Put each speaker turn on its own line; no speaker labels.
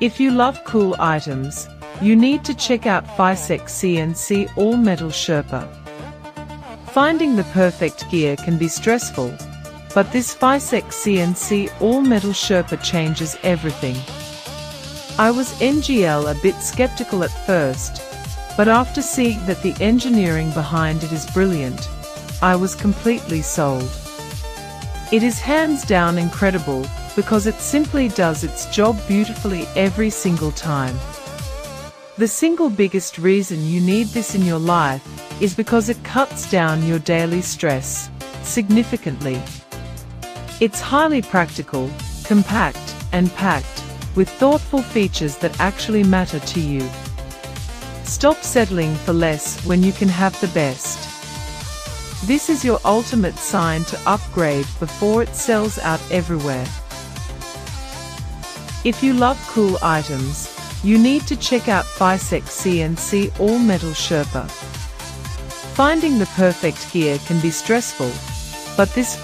If you love cool items, you need to check out FYSETC CNC all-metal Sherpa. Finding the perfect gear can be stressful, but this FYSETC CNC all-metal Sherpa changes everything. I was a bit skeptical at first, but after seeing that the engineering behind it is brilliant, I was completely sold. It is hands down incredible because it simply does its job beautifully every single time. The single biggest reason you need this in your life is because it cuts down your daily stress significantly. It's highly practical, compact, and packed with thoughtful features that actually matter to you. Stop settling for less when you can have the best. This is your ultimate sign to upgrade before it sells out everywhere. If you love cool items, you need to check out FYSETC CNC all-metal Sherpa. Finding the perfect gear can be stressful, but this